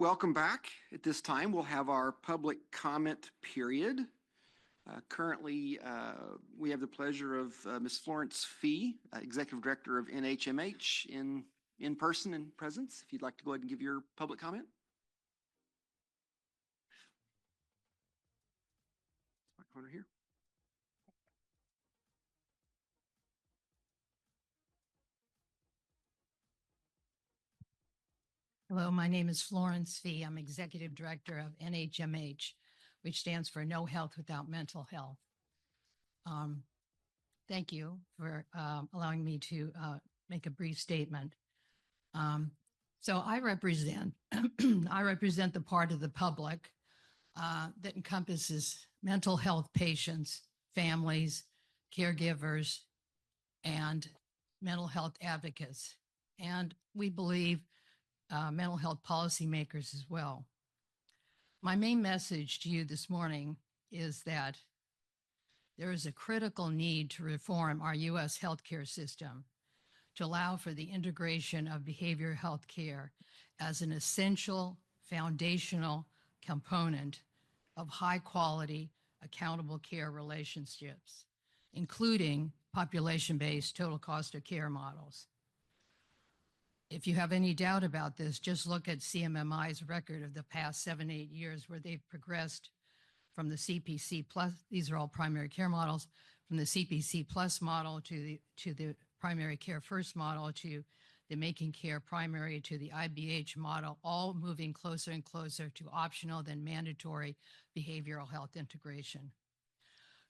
Welcome back. At this time, we'll have our public comment period. Currently, we have the pleasure of Ms. Florence Fee, Executive Director of NHMH, in person and presence. If you'd like to go ahead and give your public comment. Corner here. Hello, my name is Florence Fee. I'm Executive Director of NHMH, which stands for No Health Without Mental Health. Thank you for allowing me to make a brief statement. So I represent the part of the public that encompasses mental health patients, families, caregivers, and mental health advocates. And we believe mental health policymakers as well. My main message to you this morning is that there is a critical need to reform our U.S. healthcare system to allow for the integration of behavioral health care as an essential foundational component of high quality, accountable care relationships, including population-based total cost of care models. If you have any doubt about this, just look at CMMI's record of the past 7-8 years where they've progressed from the CPC plus, these are all primary care models, from the CPC plus model to the primary care first model to the making care primary to the IBH model, all moving closer and closer to optional than mandatory behavioral health integration.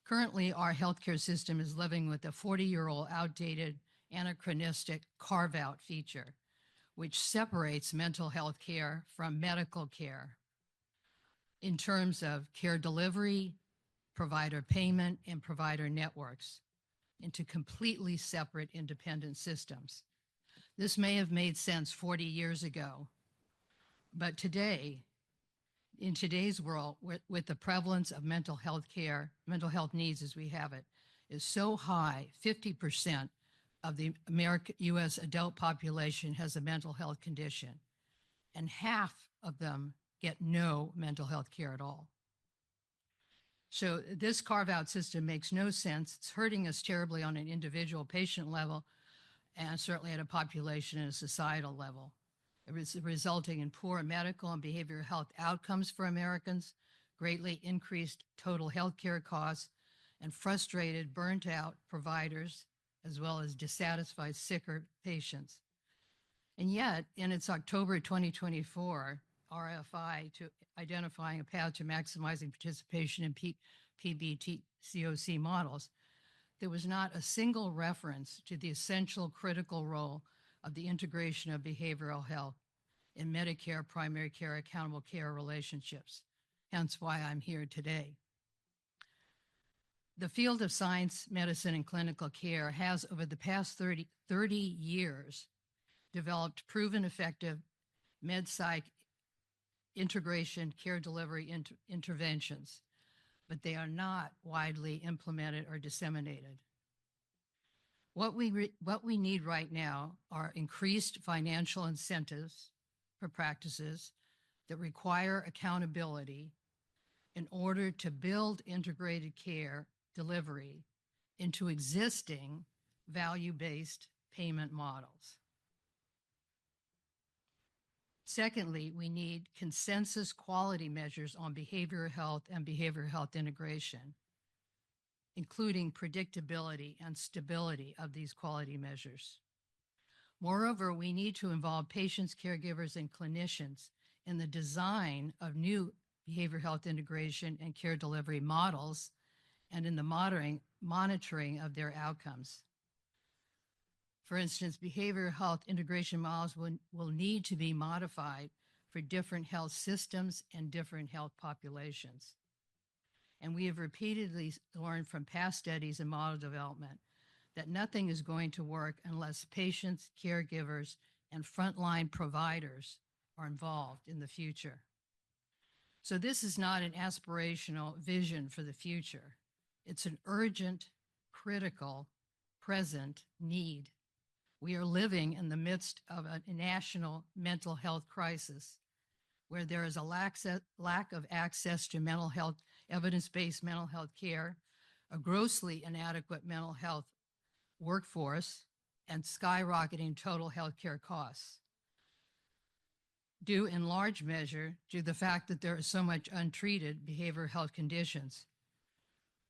Currently, our healthcare system is living with a 40-year-old outdated anachronistic carve-out feature, which separates mental health care from medical care in terms of care delivery, provider payment, and provider networks into completely separate independent systems. This may have made sense 40 years ago, but today, in today's world, with the prevalence of mental health care, mental health needs as we have it, is so high, 50% of the U.S. adult population has a mental health condition, and half of them get no mental health care at all. So this carve-out system makes no sense. It's hurting us terribly on an individual patient level, and certainly at a population and a societal level. It is resulting in poor medical and behavioral health outcomes for Americans, greatly increased total health care costs, and frustrated, burnt out providers, as well as dissatisfied, sicker patients. And yet, in its October 2024 RFI to identifying a path to maximizing participation in PBTCOC models, there was not a single reference to the essential critical role of the integration of behavioral health in Medicare primary care accountable care relationships, hence why I'm here today. The field of science, medicine, and clinical care has, over the past 30 years, developed proven effective med-psych integration care delivery interventions, but they are not widely implemented or disseminated. What we need right now are increased financial incentives for practices that require accountability in order to build integrated care delivery into existing value-based payment models. Secondly, we need consensus quality measures on behavioral health and behavioral health integration, including predictability and stability of these quality measures. Moreover, we need to involve patients, caregivers, and clinicians in the design of new behavioral health integration and care delivery models and in the monitoring of their outcomes. For instance, behavioral health integration models will need to be modified for different health systems and different health populations. And we have repeatedly learned from past studies and model development that nothing is going to work unless patients, caregivers, and frontline providers are involved in the future. So this is not an aspirational vision for the future. It's an urgent, critical, present need. We are living in the midst of a national mental health crisis where there is a lack of access to mental health, evidence-based mental health care, a grossly inadequate mental health workforce, and skyrocketing total healthcare costs, due in large measure to the fact that there is so much untreated behavioral health conditions,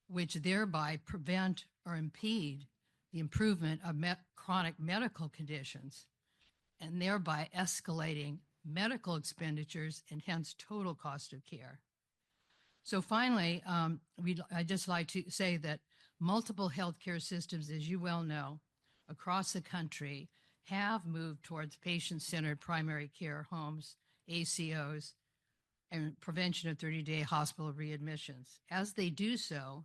which thereby prevent or impede the improvement of chronic medical conditions, and thereby escalating medical expenditures and hence total cost of care. So finally, I'd just like to say that multiple healthcare systems, as you well know, across the country have moved towards patient-centered primary care homes, ACOs, and prevention of 30-day hospital readmissions. As they do so,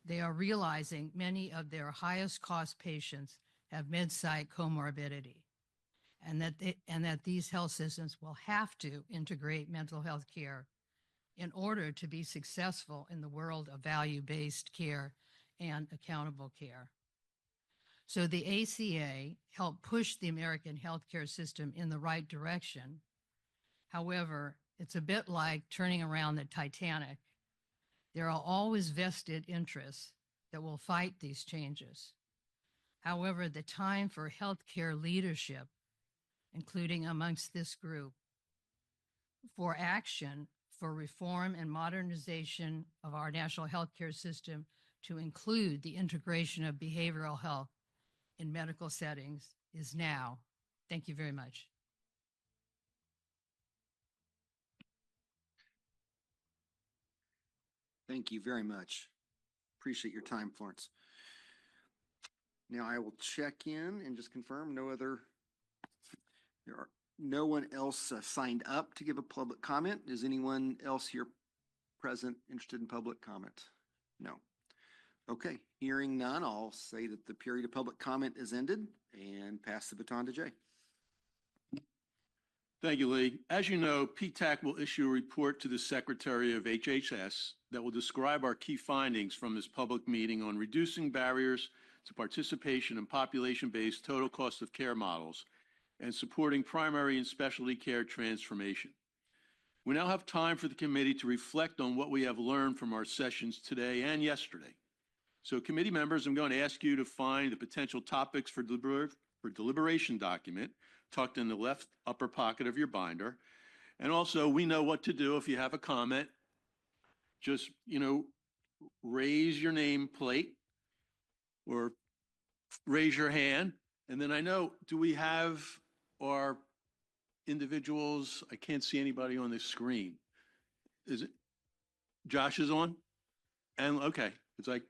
they are realizing many of their highest cost patients have mid-site comorbidity, and that these health systems will have to integrate mental health care in order to be successful in the world of value-based care and accountable care. So the ACA helped push the American healthcare system in the right direction. However, it's a bit like turning around the Titanic. There are always vested interests that will fight these changes. However, the time for healthcare leadership, including amongst this group, for action for reform and modernization of our national healthcare system to include the integration of behavioral health in medical settings is now. Thank you very much. Thank you very much. Appreciate your time, Florence. Now I will check in and just confirm there are no one else signed up to give a public comment. Is anyone else here present interested in public comment? No. Okay, hearing none, I'll say that the period of public comment is ended and pass the baton to Jay. Thank you, Lee. As you know, PTAC will issue a report to the Secretary of HHS that will describe our key findings from this public meeting on reducing barriers to participation in population-based total cost of care models and supporting primary and specialty care transformation. We now have time for the committee to reflect on what we have learned from our sessions today and yesterday. So committee members, I'm going to ask you to find the potential topics for deliberation document tucked in the left upper pocket of your binder. And also, we know what to do if you have a comment. Just, raise your nameplate or raise your hand. And then I know, do we have our individuals? I can't see anybody on the screen. Is it? Josh is on? And okay, it's like,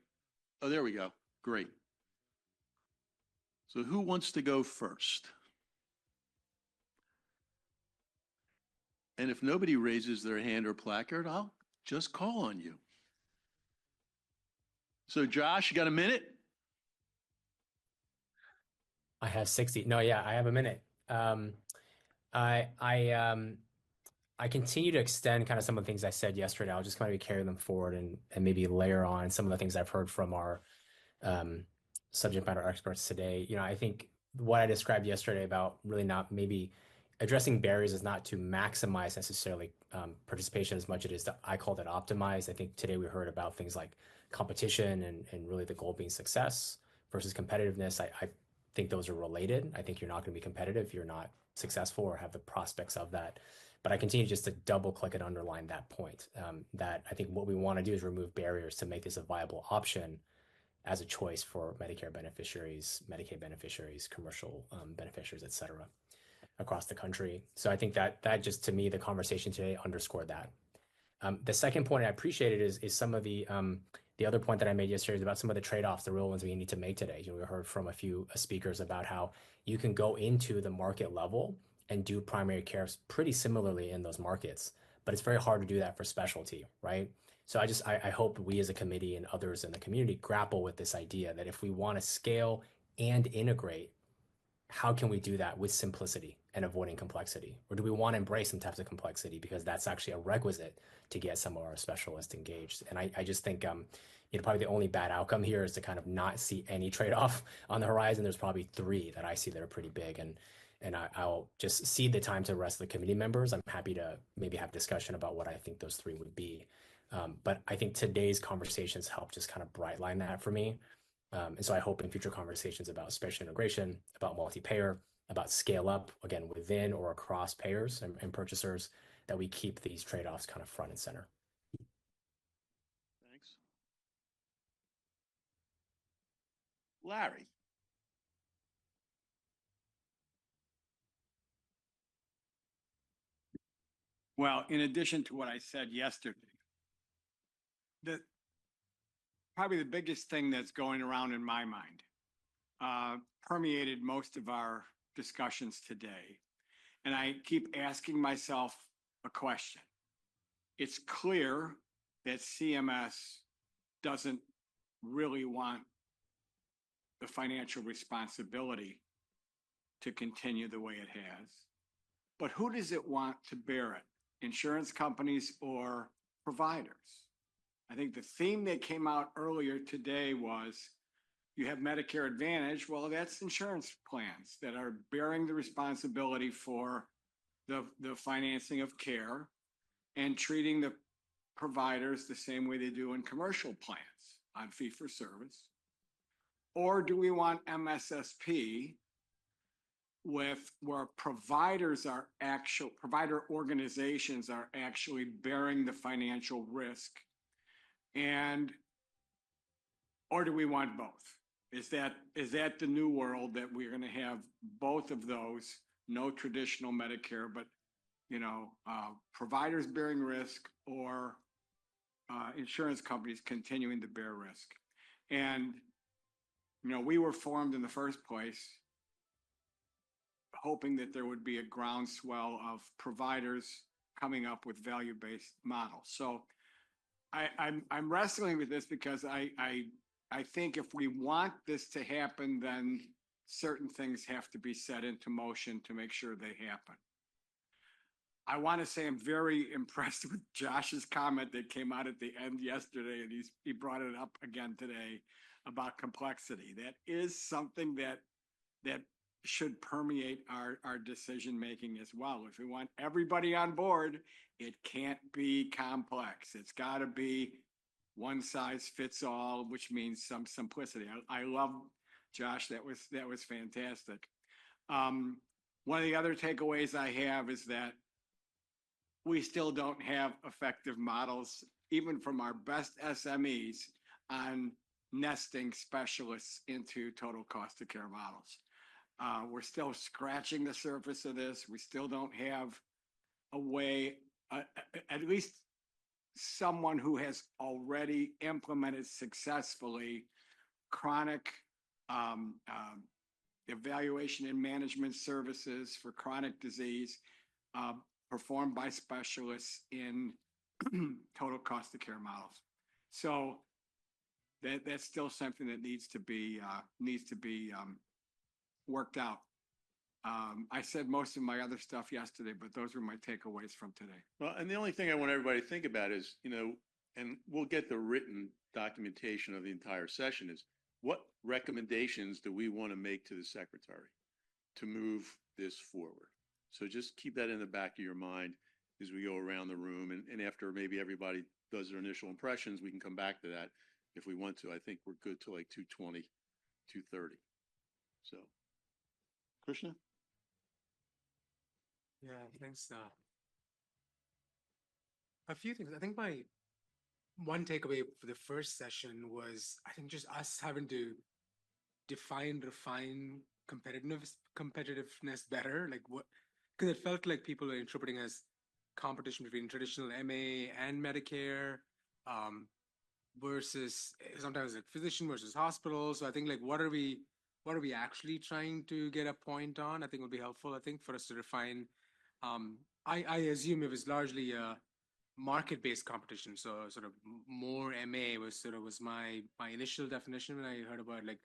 oh, there we go. Great. So who wants to go first? And if nobody raises their hand or placard, I'll just call on you. So Josh, you got a minute? I have 60. No, yeah, I have a minute. I continue to extend kind of some of the things I said yesterday. I'll just kind of carry them forward and maybe layer on some of the things I've heard from our subject matter experts today. I think what I described yesterday about really not maybe addressing barriers is not to maximize necessarily participation as much as it is to, I called it optimize. I think today we heard about things like competition and really the goal being success versus competitiveness. I think those are related. I think you're not going to be competitive if you're not successful or have the prospects of that. But I continue just to double click and underline that point, that I think what we want to do is remove barriers to make this a viable option as a choice for Medicare beneficiaries, Medicaid beneficiaries, commercial beneficiaries, et cetera, across the country. So I think that just, to me, the conversation today underscored that. The second point I appreciated is some of the other point that I made yesterday is about some of the trade-offs, the real ones we need to make today. We heard from a few speakers about how you can go into the market level and do primary care pretty similarly in those markets, but it's very hard to do that for specialty, right? So I hope we as a committee and others in the community grapple with this idea that if we want to scale and integrate, how can we do that with simplicity and avoiding complexity? Or do we want to embrace some types of complexity because that's actually a requisite to get some of our specialists engaged? And I just think probably the only bad outcome here is to kind of not see any trade-off on the horizon. There's probably three that I see that are pretty big. And I'll just cede the time to the rest of the committee members. I'm happy to maybe have discussion about what I think those three would be. But I think today's conversations help just kind of bright line that for me. And so I hope in future conversations about special integration, about multi-payer, about scale up, again, within or across payers and purchasers, that we keep these trade-offs kind of front and center. Thanks. Larry. Well, in addition to what I said yesterday, probably the biggest thing that's going around in my mind, permeated most of our discussions today. And I keep asking myself a question. It's clear that CMS doesn't really want the financial responsibility to continue the way it has. But who does it want to bear it? Insurance companies or providers? I think the theme that came out earlier today was you have Medicare Advantage. Well, that's insurance plans that are bearing the responsibility for the financing of care and treating the providers the same way they do in commercial plans on fee for service. Or do we want MSSP where provider organizations are actually bearing the financial risk, or do we want both? Is that the new world that we're going to have both of those? No traditional Medicare, but providers bearing risk or insurance companies continuing to bear risk. And we were formed in the first place hoping that there would be a groundswell of providers coming up with value-based models. So I'm wrestling with this because I think if we want this to happen, then certain things have to be set into motion to make sure they happen. I want to say I'm very impressed with Josh's comment that came out at the end yesterday, and he brought it up again today about complexity. That is something that should permeate our decision making as well. If we want everybody on board, it can't be complex. It's got to be one size fits all, which means some simplicity. I love, Josh, that was fantastic. One of the other takeaways I have is that we still don't have effective models, even from our best SMEs, on nesting specialists into total cost of care models. We're still scratching the surface of this. We still don't have a way, at least someone who has already implemented successfully chronic evaluation and management services for chronic disease performed by specialists in total cost of care models. So that's still something that needs to be worked out. I said most of my other stuff yesterday, but those were my takeaways from today. Well, and the only thing I want everybody to think about is, and we'll get the written documentation of the entire session, is what recommendations do we want to make to the secretary to move this forward? So just keep that in the back of your mind as we go around the room. And after maybe everybody does their initial impressions, we can come back to that if we want to. I think we're good till like 2:20, 2:30. So, Krishna? Yeah, thanks. A few things. I think my one takeaway for the first session was, I think, just us having to refine competitiveness better. Like what, because it felt like people were interpreting as competition between traditional MA and Medicare, versus sometimes like physician versus hospital. So I think like what are we actually trying to get a point on? I think would be helpful. I think for us to refine. I assume it was largely a market-based competition. So sort of more MA was my initial definition when I heard about like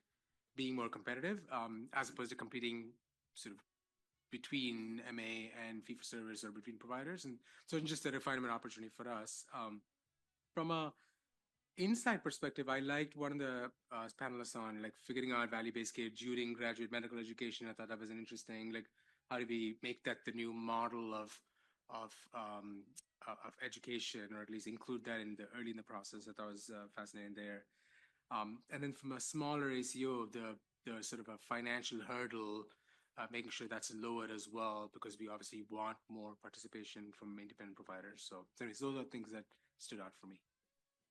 being more competitive, as opposed to competing sort of between MA and fee-for-service or between providers. And so just a refinement opportunity for us. From a insight perspective, I liked one of the panelists on like figuring out value-based care during graduate medical education. I thought that was an interesting, like how do we make that the new model of education, or at least include that in the early in the process. I thought was fascinating there. And then from a smaller ACO, the sort of a financial hurdle, making sure that's lowered as well, because we obviously want more participation from independent providers. So anyways, those are things that stood out for me.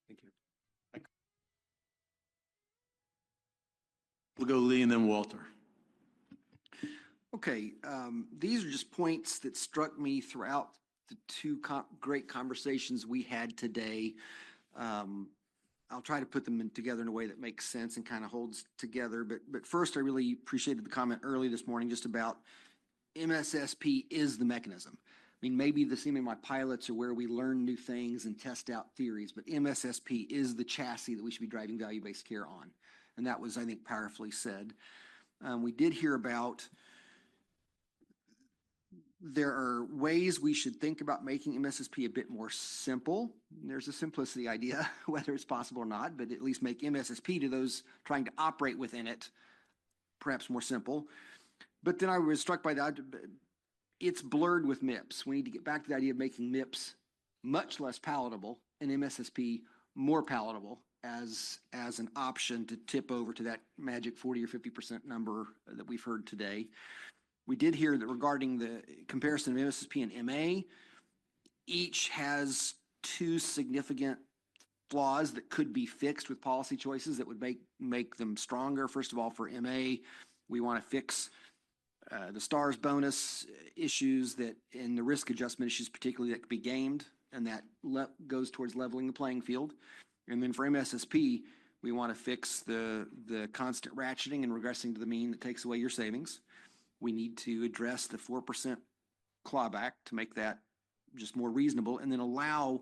Thank you. We'll go Lee and then Walter. Okay, these are just points that struck me throughout the two great conversations we had today. I'll try to put them together in a way that makes sense and kind of holds together. But first, I really appreciated the comment early this morning just about MSSP is the mechanism. I mean, maybe the CMMI pilots are where we learn new things and test out theories, but MSSP is the chassis that we should be driving value-based care on. And that was, I think, powerfully said. We did hear about there are ways we should think about making MSSP a bit more simple. There's a simplicity idea, whether it's possible or not, but at least make MSSP to those trying to operate within it perhaps more simple. But then I was struck by that. It's blurred with MIPS. We need to get back to the idea of making MIPS much less palatable and MSSP more palatable as an option to tip over to that magic 40 or 50% number that we've heard today. We did hear that regarding the comparison of MSSP and MA, each has two significant flaws that could be fixed with policy choices that would make them stronger. First of all, for MA, we want to fix the STARS bonus issues that, and the risk adjustment issues particularly, that could be gamed, and that goes towards leveling the playing field. And then for MSSP, we want to fix the constant ratcheting and regressing to the mean that takes away your savings. We need to address the 4% clawback to make that just more reasonable, and then allow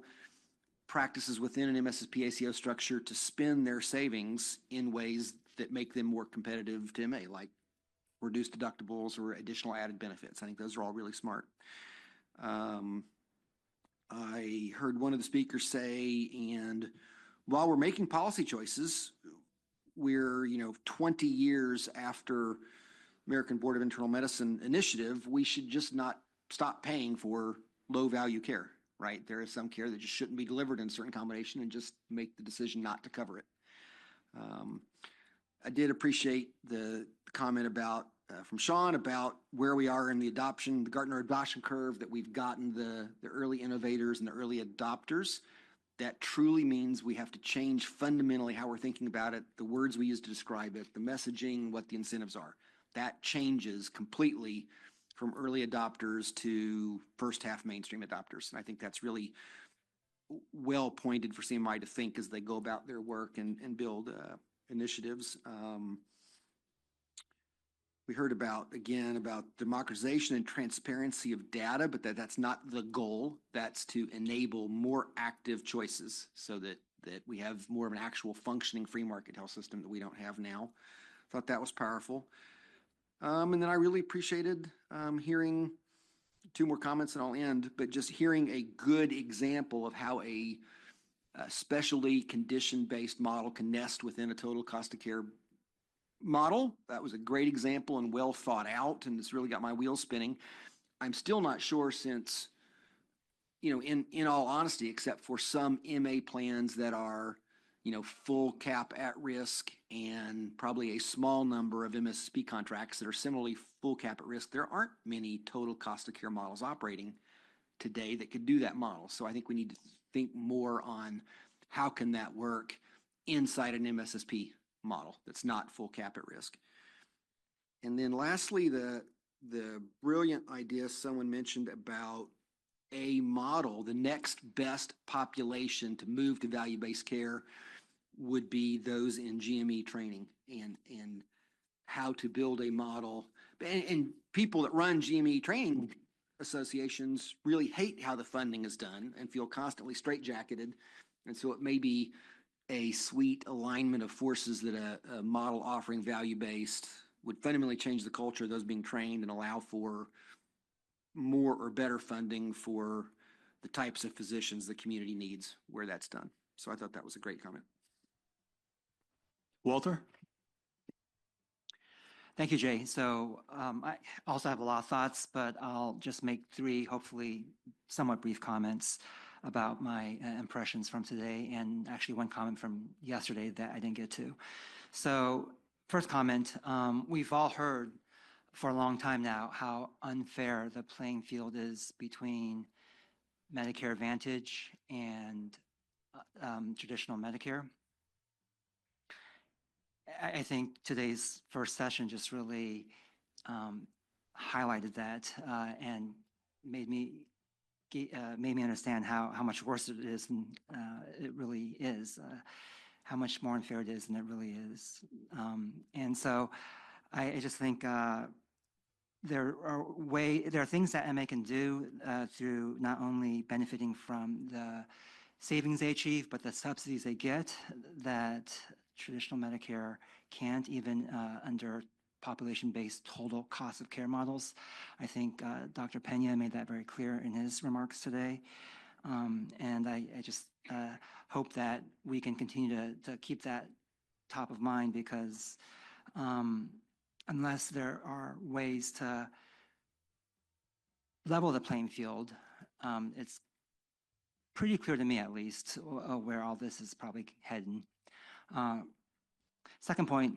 practices within an MSSP ACO structure to spend their savings in ways that make them more competitive to MA, like reduced deductibles or additional added benefits. I think those are all really smart. I heard one of the speakers say, and while we're making policy choices, we're 20 years after American Board of Internal Medicine initiative, we should just not stop paying for low value care, right? There is some care that just shouldn't be delivered in a certain combination, and just make the decision not to cover it. I did appreciate the comment about from Sean about where we are in the adoption, the Gartner adoption curve, that we've gotten the early innovators and the early adopters. That truly means we have to change fundamentally how we're thinking about it, the words we use to describe it, the messaging, what the incentives are. That changes completely from early adopters to first half mainstream adopters. And I think that's really well pointed for CMI to think as they go about their work and build initiatives. We heard about democratization and transparency of data, but that's not the goal. That's to enable more active choices so that we have more of an actual functioning free market health system that we don't have now. Thought that was powerful. And then I really appreciated hearing two more comments and I'll end, but just hearing a good example of how a specialty condition-based model can nest within a total cost of care model. That was a great example and well thought out, and it's really got my wheels spinning. I'm still not sure, since, in all honesty, except for some MA plans that are, full cap at risk, and probably a small number of MSSP contracts that are similarly full cap at risk, there aren't many total cost of care models operating today that could do that model. So I think we need to think more on how can that work inside an MSSP model that's not full cap at risk. And then lastly, the brilliant idea someone mentioned about a model, the next best population to move to value-based care would be those in GME training, and how to build a model. And people that run GME training associations really hate how the funding is done and feel constantly straitjacketed. And so it may be a sweet alignment of forces that a model offering value-based would fundamentally change the culture of those being trained and allow for more or better funding for the types of physicians the community needs where that's done. So I thought that was a great comment. Walter? Thank you, Jay. So I also have a lot of thoughts, but I'll just make three, hopefully somewhat brief comments about my impressions from today, and actually one comment from yesterday that I didn't get to. So first comment, we've all heard for a long time now how unfair the playing field is between Medicare Advantage and traditional Medicare. I think today's first session just really highlighted that and made me understand how much worse it is than it really is, how much more unfair it is than it really is. And so I just think there are things that MA can do through not only benefiting from the savings they achieve, but the subsidies they get that traditional Medicare can't, even under population-based total cost of care models. I think Dr. Pena made that very clear in his remarks today. And I just hope that we can continue to keep that top of mind, because unless there are ways to level the playing field, it's pretty clear to me, at least, where all this is probably heading. Second point,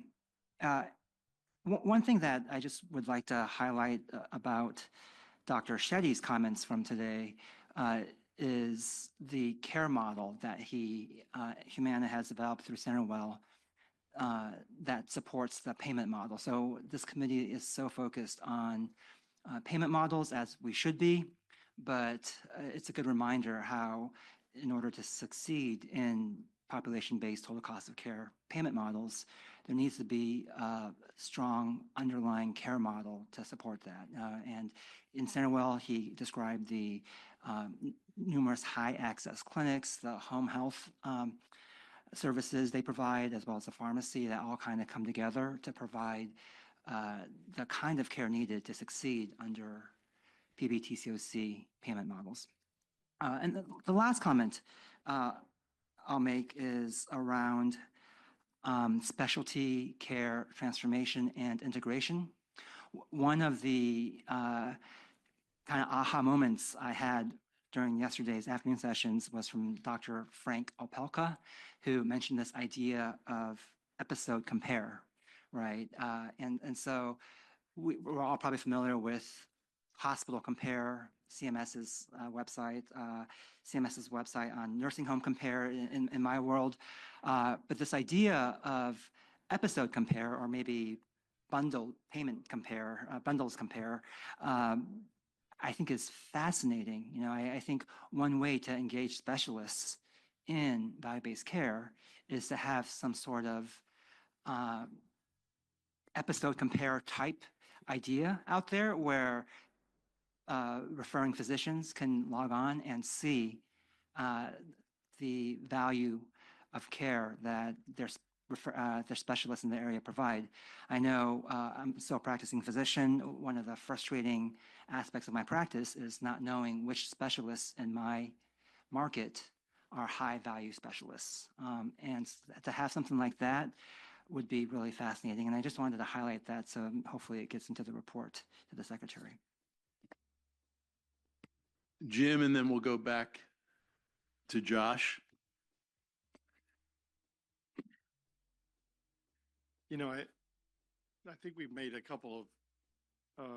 one thing that I just would like to highlight about Dr. Shetty's comments from today is the care model that Humana has developed through CenterWell that supports the payment model. So this committee is so focused on payment models, as we should be, but it's a good reminder how, in order to succeed in population-based total cost of care payment models, there needs to be a strong underlying care model to support that. And in CenterWell, he described the numerous high-access clinics, the home health services they provide, as well as the pharmacy, that all kind of come together to provide the kind of care needed to succeed under PBTCOC payment models. And the last comment I'll make is around specialty care transformation and integration. One of the kind of aha moments I had during yesterday's afternoon sessions was from Dr. Frank Opelka, who mentioned this idea of episode compare, right? And so we're all probably familiar with Hospital Compare, CMS's website on Nursing Home Compare in my world. But this idea of episode compare, or maybe bundle payment compare, bundles compare, I think is fascinating. You know, I think one way to engage specialists in value-based care is to have some sort of episode compare type idea out there, where referring physicians can log on and see the value of care that their specialists in the area provide. I know I'm still a practicing physician. One of the frustrating aspects of my practice is not knowing which specialists in my market are high value specialists. And to have something like that would be really fascinating. And I just wanted to highlight that, so hopefully it gets into the report to the secretary. Jim, and then we'll go back to Josh. You know, I think we've made a couple of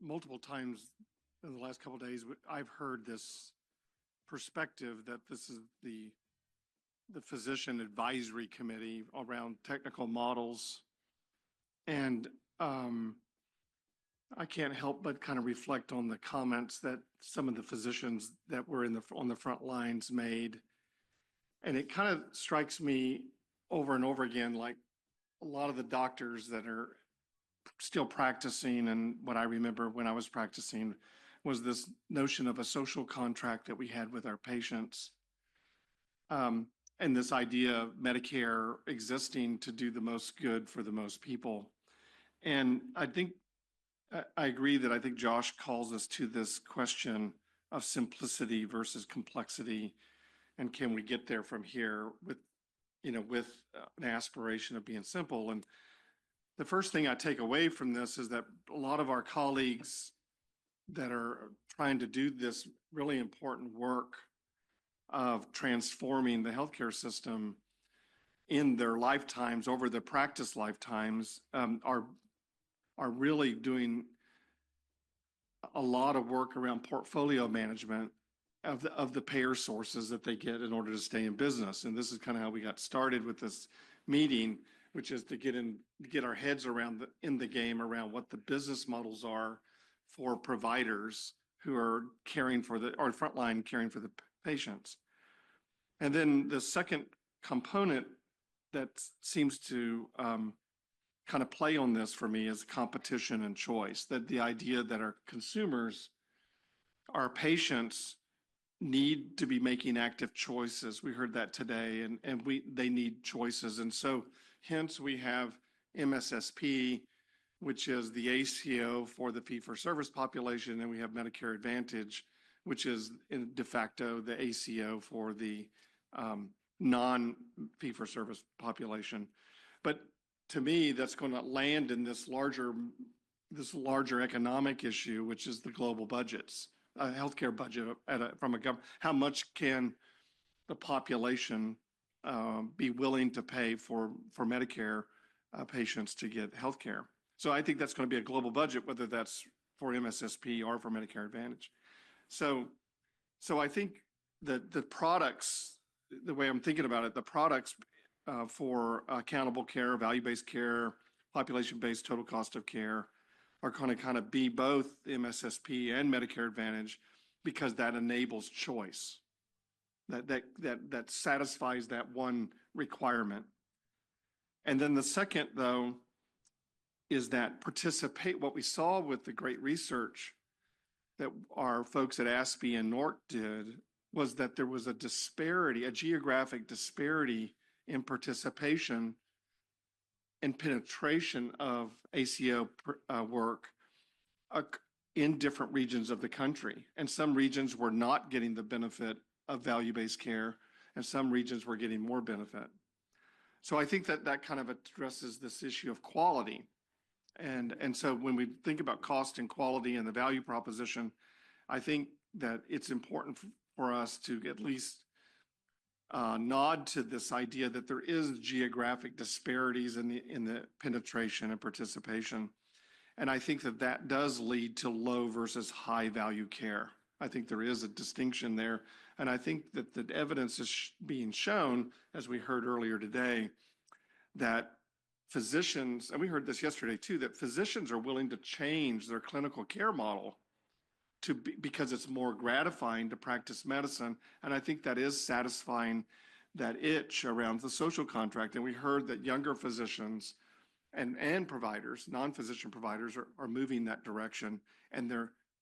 multiple times in the last couple of days, I've heard this perspective that this is the physician advisory committee around technical models. And I can't help but kind of reflect on the comments that some of the physicians that were on the front lines made. And it kind of strikes me over and over again, like a lot of the doctors that are still practicing, and what I remember when I was practicing was this notion of a social contract that we had with our patients. And this idea of Medicare existing to do the most good for the most people. And I think, I agree that I think Josh calls us to this question of simplicity versus complexity. And can we get there from here with with an aspiration of being simple. And the first thing I take away from this is that a lot of our colleagues that are trying to do this really important work of transforming the healthcare system in their lifetimes, over their practice lifetimes, are really doing a lot of work around portfolio management of the payer sources that they get in order to stay in business. And this is kind of how we got started with this meeting, which is to get our heads around in the game around what the business models are for providers who are caring for or frontline caring for the patients. And then the second component that seems to kind of play on this for me is competition and choice, that the idea that our consumers, our patients, need to be making active choices. We heard that today, and they need choices. And so hence we have MSSP, which is the ACO for the fee-for-service population, and we have Medicare Advantage, which is de facto the ACO for the non-fee-for-service population. But to me, that's going to land in this larger economic issue, which is the global budgets, healthcare budget from a government. How much can the population be willing to pay for Medicare patients to get healthcare? So I think that's going to be a global budget, whether that's for MSSP or for Medicare Advantage. So I think that the products, the way I'm thinking about it, the products for accountable care, value-based care, population-based total cost of care are going to kind of be both MSSP and Medicare Advantage, because that enables choice. That satisfies that one requirement. And then the second, though, is that what we saw with the great research that our folks at ASPE and NORC did, was that there was a disparity, a geographic disparity in participation and penetration of ACO work in different regions of the country. And some regions were not getting the benefit of value-based care, and some regions were getting more benefit. So I think that kind of addresses this issue of quality. And so when we think about cost and quality and the value proposition, I think that it's important for us to at least nod to this idea that there is geographic disparities in the penetration and participation. And I think that does lead to low versus high value care. I think there is a distinction there. And I think that the evidence is being shown, as we heard earlier today, that physicians, and we heard this yesterday too, that physicians are willing to change their clinical care model because it's more gratifying to practice medicine. And I think that is satisfying that itch around the social contract. And we heard that younger physicians and providers, non-physician providers, are moving that direction, and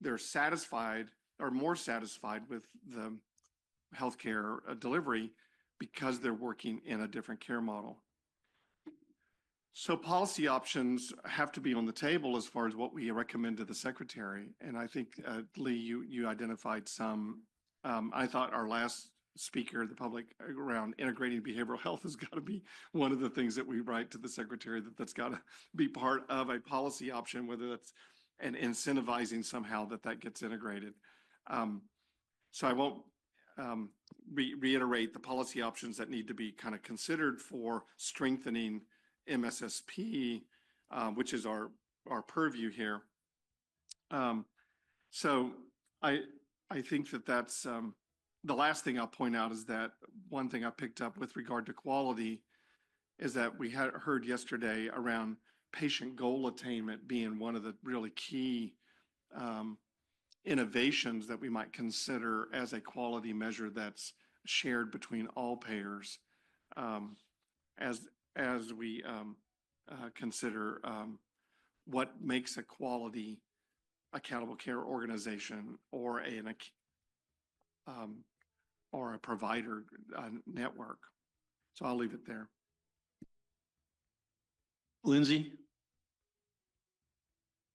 they're satisfied, or more satisfied with the healthcare delivery because they're working in a different care model. So policy options have to be on the table as far as what we recommend to the secretary. And I think, Lee, you identified some. I thought our last speaker, the public, around integrating behavioral health has got to be one of the things that we write to the secretary, that's got to be part of a policy option, whether that's and incentivizing somehow that gets integrated. So I won't reiterate the policy options that need to be kind of considered for strengthening MSSP, which is our purview here. So I think that's the last thing I'll point out is that one thing I picked up with regard to quality is that we had heard yesterday around patient goal attainment being one of the really key innovations that we might consider as a quality measure that's shared between all payers, as we consider what makes a quality accountable care organization or a provider network. So I'll leave it there. Lindsay?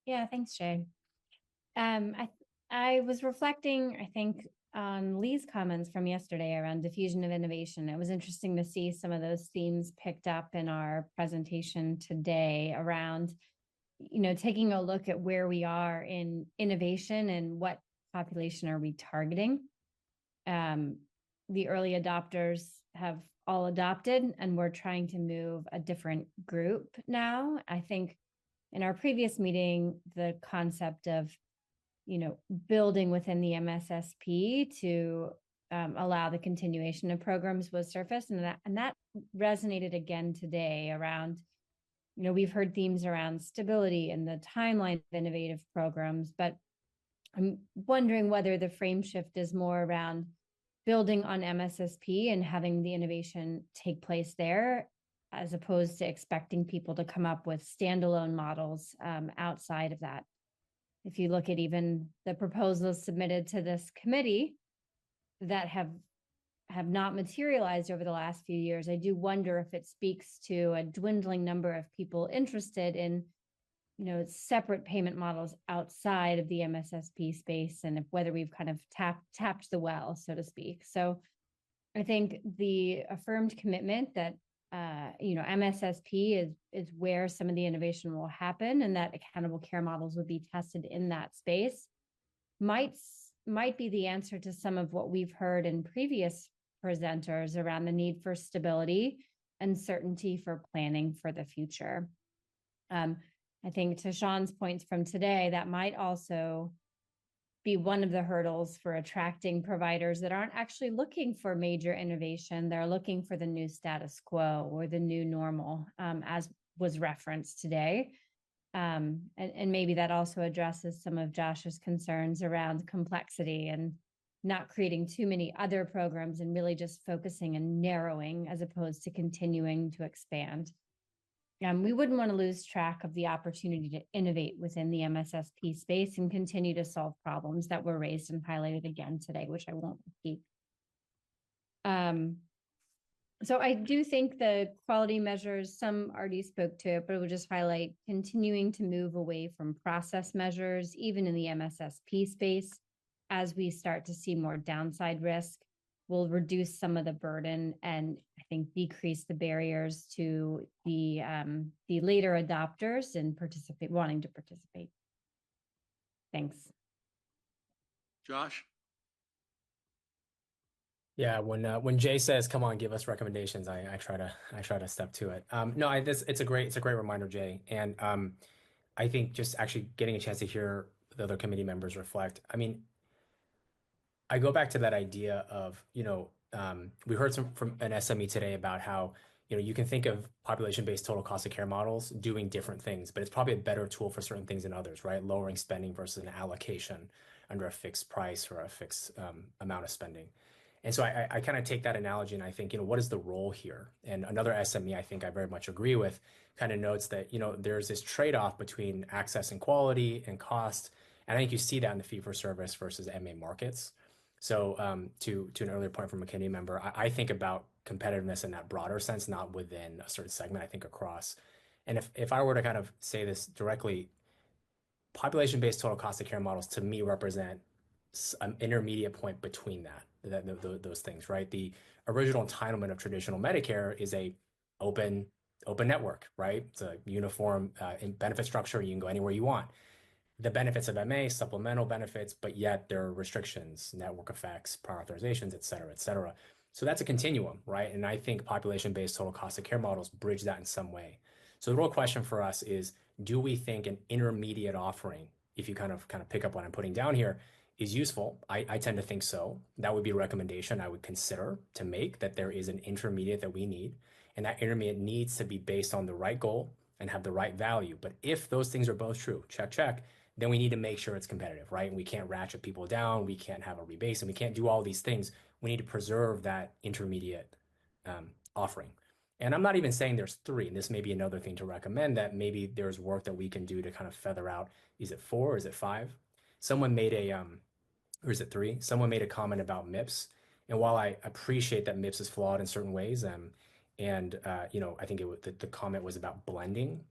Yeah, thanks, Jay. I was reflecting, I think, on Lee's comments from yesterday around diffusion of innovation. It was interesting to see some of those themes picked up in our presentation today around, taking a look at where we are in innovation and what population are we targeting. The early adopters have all adopted, and we're trying to move a different group now. I think in our previous meeting, the concept of building within the MSSP to allow the continuation of programs was surfaced, and that resonated again today around, we've heard themes around stability and the timeline of innovative programs, but I'm wondering whether the frame shift is more around building on MSSP and having the innovation take place there, as opposed to expecting people to come up with standalone models outside of that. If you look at even the proposals submitted to this committee that have not materialized over the last few years, I do wonder if it speaks to a dwindling number of people interested in, separate payment models outside of the MSSP space, and if whether we've kind of tapped the well, so to speak. So I think the affirmed commitment that MSSP is where some of the innovation will happen, and that accountable care models would be tested in that space might be the answer to some of what we've heard in previous presenters around the need for stability and certainty for planning for the future. I think to Sean's points from today, that might also be one of the hurdles for attracting providers that aren't actually looking for major innovation. They're looking for the new status quo or the new normal, as was referenced today. And maybe that also addresses some of Josh's concerns around complexity and not creating too many other programs and really just focusing and narrowing as opposed to continuing to expand. We wouldn't want to lose track of the opportunity to innovate within the MSSP space and continue to solve problems that were raised and highlighted again today, which I won't repeat. So I do think the quality measures, some already spoke to it, but it would just highlight continuing to move away from process measures, even in the MSSP space, as we start to see more downside risk, will reduce some of the burden and I think decrease the barriers to the later adopters and wanting to participate. Thanks. Josh? Yeah, when Jay says, "Come on, give us recommendations," I try to step to it. No, it's a great reminder, Jay, and I think just actually getting a chance to hear the other committee members reflect. I mean, I go back to that idea of we heard from an SME today about how you can think of population-based total cost of care models doing different things, but it's probably a better tool for certain things than others, right? Lowering spending versus an allocation under a fixed price or a fixed amount of spending. And so I kind of take that analogy and I think, what is the role here? And another SME I think I very much agree with kind of notes that, there's this trade-off between access and quality and cost. And I think you see that in the fee-for-service versus MA markets. So to an earlier point from a committee member, I think about competitiveness in that broader sense, not within a certain segment, I think across. And if I were to kind of say this directly, population-based total cost of care models to me represent an intermediate point between those things, right? The original entitlement of traditional Medicare is a open network, right? It's a uniform benefit structure. You can go anywhere you want. The benefits of MA, supplemental benefits, but yet there are restrictions, network effects, prior authorizations, et cetera, et cetera. So that's a continuum, right? And I think population-based total cost of care models bridge that in some way. So the real question for us is, do we think an intermediate offering, if you kind of pick up what I'm putting down here, is useful? I tend to think so. That would be a recommendation I would consider to make, that there is an intermediate that we need. And that intermediate needs to be based on the right goal and have the right value. But if those things are both true, check, then we need to make sure it's competitive, right? And we can't ratchet people down. We can't have a rebase, and we can't do all these things. We need to preserve that intermediate offering. And I'm not even saying there's three. And this may be another thing to recommend, that maybe there's work that we can do to kind of feather out. Is it 4 or is it 5? Someone made or is it 3? Someone made a comment about MIPS. And while I appreciate that MIPS is flawed in certain ways, I think the comment was about blending.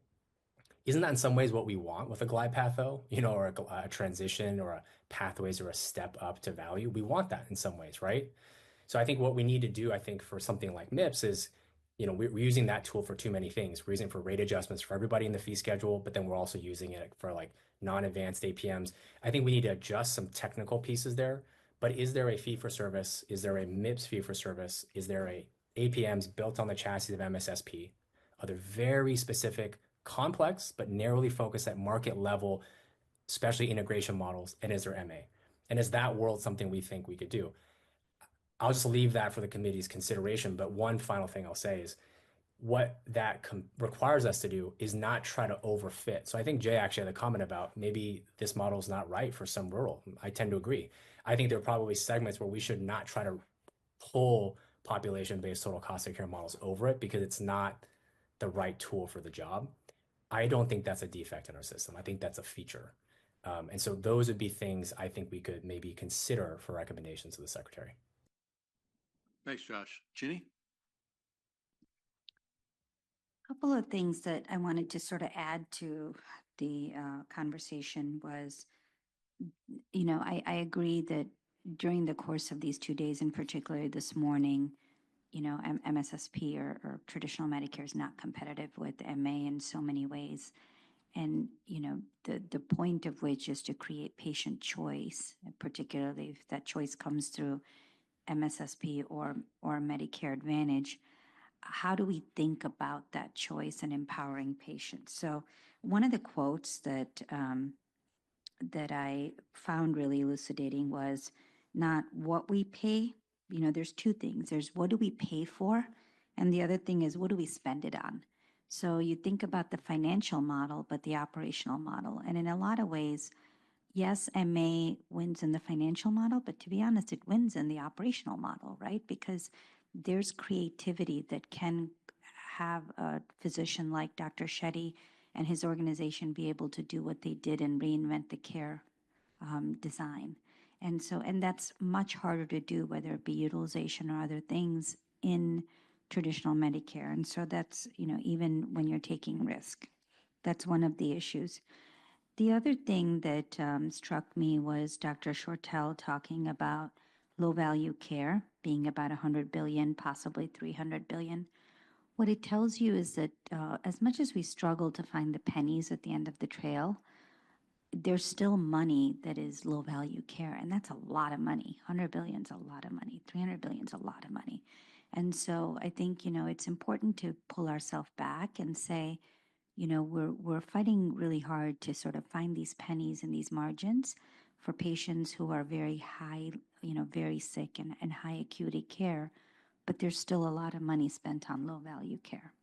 Isn't that in some ways what we want with a glide path, though? Or a transition or a pathways or a step up to value? We want that in some ways, right? So I think what we need to do, I think, for something like MIPS is, we're using that tool for too many things. We're using it for rate adjustments for everybody in the fee schedule, but then we're also using it for like non-advanced APMs. I think we need to adjust some technical pieces there. But is there a fee for service? Is there a MIPS fee for service? Is there a APMs built on the chassis of MSSP? Are there very specific, complex, but narrowly focused at market level, especially integration models? And is there MA? And is that world something we think we could do? I'll just leave that for the committee's consideration. But one final thing I'll say is what that requires us to do is not try to overfit. So I think Jay actually had a comment about maybe this model is not right for some rural. I tend to agree. I think there are probably segments where we should not try to pull population-based total cost of care models over it because it's not the right tool for the job. I don't think that's a defect in our system. I think that's a feature. And so those would be things I think we could maybe consider for recommendations to the secretary. Thanks, Josh. Chinni? Couple of things that I wanted to sort of add to the conversation was, I agree that during the course of these 2 days, and particularly this morning, MSSP or traditional Medicare is not competitive with MA in so many ways. And, the point of which is to create patient choice, particularly if that choice comes through MSSP or Medicare Advantage. How do we think about that choice and empowering patients? So one of the quotes that I found really elucidating was not what we pay. There's two things. There's what do we pay for? And the other thing is what do we spend it on? So you think about the financial model, but the operational model. And in a lot of ways, yes, MA wins in the financial model, but to be honest, it wins in the operational model, right? Because there's creativity that can have a physician like Dr. Shetty and his organization be able to do what they did and reinvent the care design. And that's much harder to do, whether it be utilization or other things in traditional Medicare. And so that's, even when you're taking risk, that's one of the issues. The other thing that struck me was Dr. Shortell talking about low value care being about 100 billion, possibly 300 billion. What it tells you is that as much as we struggle to find the pennies at the end of the trail, there's still money that is low value care. And that's a lot of money. 100 billion is a lot of money. 300 billion is a lot of money. And so I think, it's important to pull ourselves back and say, we're fighting really hard to sort of find these pennies and these margins for patients who are very high, very sick and high acuity care, but there's still a lot of money spent on low value care.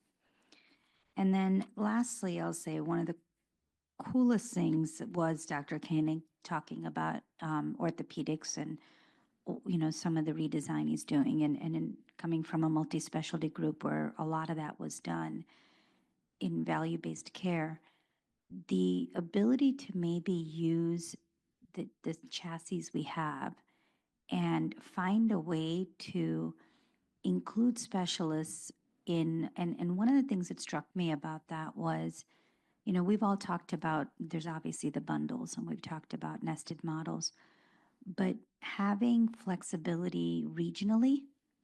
And then lastly, I'll say one of the coolest things was Dr. Koenig talking about orthopedics and, some of the redesign he's doing and coming from a multi-specialty group where a lot of that was done in value-based care, the ability to maybe use the chassis we have and find a way to include specialists in, and one of the things that struck me about that was, we've all talked about, there's obviously the bundles and we've talked about nested models, but having flexibility regionally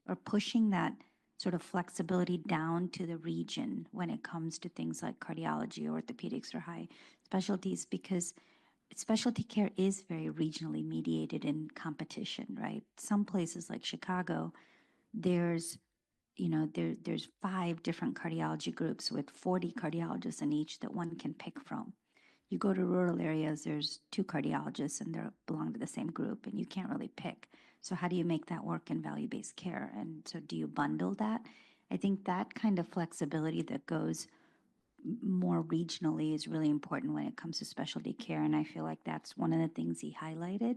or pushing that sort of flexibility down to the region when it comes to things like cardiology, orthopedics, or high specialties, because specialty care is very regionally mediated in competition, right? Some places like Chicago, there's 5 different cardiology groups with 40 cardiologists in each that one can pick from. You go to rural areas, there's 2 cardiologists and they belong to the same group and you can't really pick. So how do you make that work in value-based care? And so do you bundle that? I think that kind of flexibility that goes more regionally is really important when it comes to specialty care. And I feel like that's one of the things he highlighted.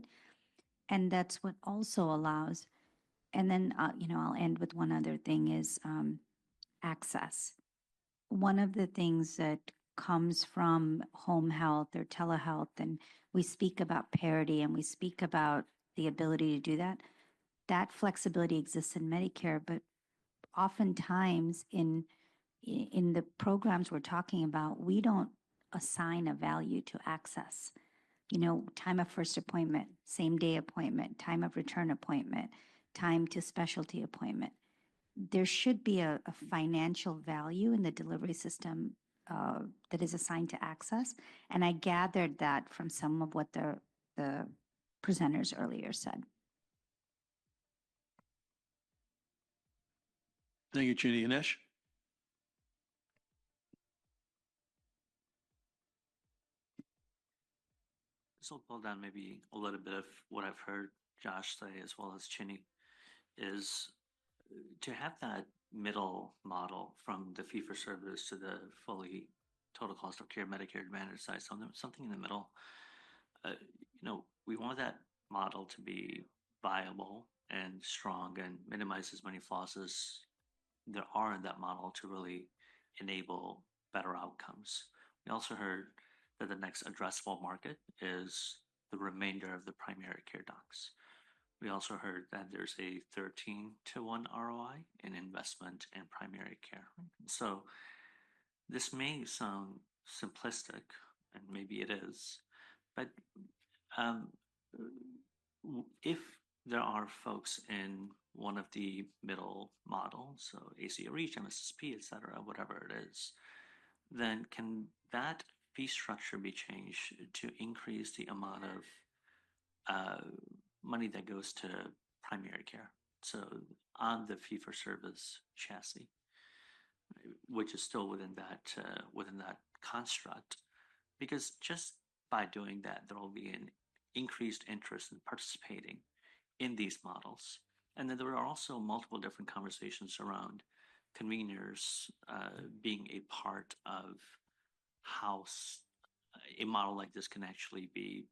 And that's what also allows, and then, I'll end with one other thing is access. One of the things that comes from home health or telehealth, and we speak about parity and we speak about the ability to do that, that flexibility exists in Medicare, but oftentimes in the programs we're talking about, we don't assign a value to access. Time of first appointment, same day appointment, time of return appointment, time to specialty appointment. There should be a financial value in the delivery system that is assigned to access. And I gathered that from some of what the presenters earlier said. Thank you, Chinni. Henish? This will pull down maybe a little bit of what I've heard Josh say as well as Chinni, is to have that middle model from the fee for service to the fully total cost of care Medicare Advantage side, something in the middle. We want that model to be viable and strong and minimize as many flaws as there are in that model to really enable better outcomes. We also heard that the next addressable market is the remainder of the primary care docs. We also heard that there's a 13-to-1 ROI in investment in primary care. So this may sound simplistic, and maybe it is, but if there are folks in one of the middle models, so ACO REACH, MSSP, et cetera, whatever it is, then can that fee structure be changed to increase the amount of money that goes to primary care? So on the fee for service chassis, which is still within that construct, because just by doing that, there will be an increased interest in participating in these models. And then there are also multiple different conversations around conveners being a part of how a model like this can actually be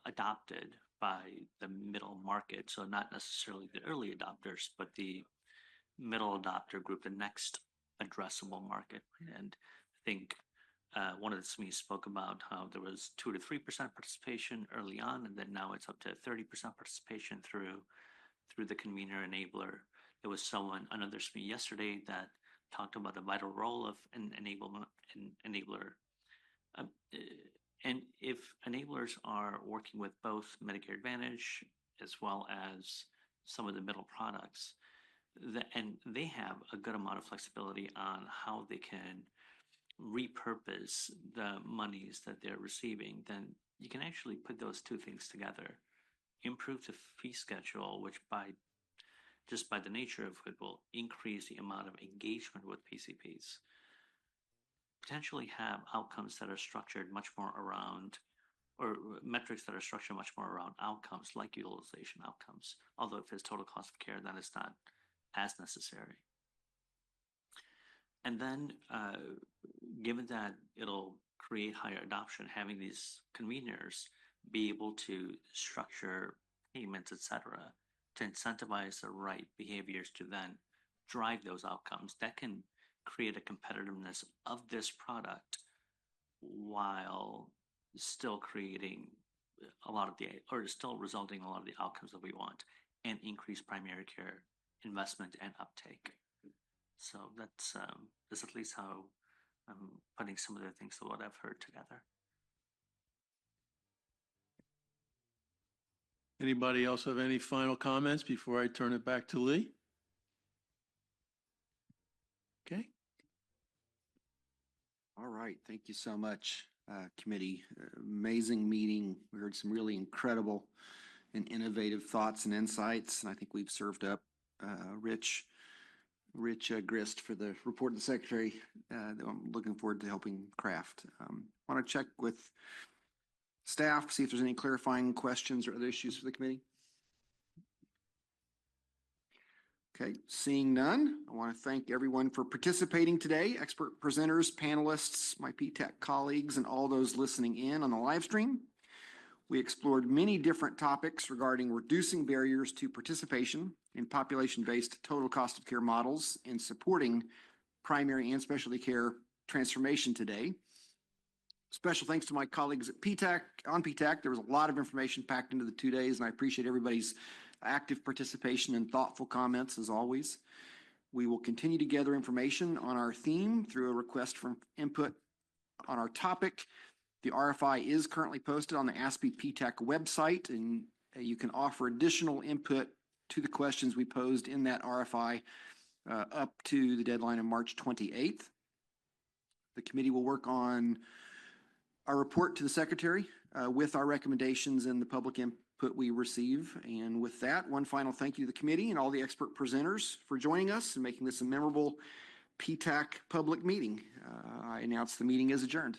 adopted by the middle market. So not necessarily the early adopters, but the middle adopter group, the next addressable market. And I think one of the SMEs spoke about how there was 2 to 3% participation early on, and then now it's up to 30% participation through the convener enabler. There was another SME yesterday that talked about the vital role of an enabler. And if enablers are working with both Medicare Advantage as well as some of the middle products, and they have a good amount of flexibility on how they can repurpose the monies that they're receiving, then you can actually put those two things together, improve the fee schedule, which just by the nature of it will increase the amount of engagement with PCPs, potentially have outcomes that are structured much more around, or metrics that are structured much more around outcomes like utilization outcomes. Although if it's total cost of care, then it's not as necessary. And then given that it'll create higher adoption, having these conveners be able to structure payments, et cetera, to incentivize the right behaviors to then drive those outcomes, that can create a competitiveness of this product while still creating still resulting in a lot of the outcomes that we want and increase primary care investment and uptake. So that's at least how I'm putting some of the things that what I've heard together. Anybody else have any final comments before I turn it back to Lee? Okay. All right. Thank you so much, committee. Amazing meeting. We heard some really incredible and innovative thoughts and insights. And I think we've served up rich grist for the report of the secretary that I'm looking forward to helping craft. Want to check with staff, see if there's any clarifying questions or other issues for the committee. Okay, seeing none, I want to thank everyone for participating today, expert presenters, panelists, my PTAC colleagues, and all those listening in on the live stream. We explored many different topics regarding reducing barriers to participation in population-based total cost of care models and supporting primary and specialty care transformation today. Special thanks to my colleagues at PTAC. On PTAC, there was a lot of information packed into the 2 days, and I appreciate everybody's active participation and thoughtful comments as always. We will continue to gather information on our theme through a request for input on our topic. The RFI is currently posted on the ASPE PTAC website, and you can offer additional input to the questions we posed in that RFI up to the deadline of March 28th. The committee will work on our report to the Secretary with our recommendations and the public input we receive. And with that, one final thank you to the committee and all the expert presenters for joining us and making this a memorable PTAC public meeting. I announce the meeting is adjourned.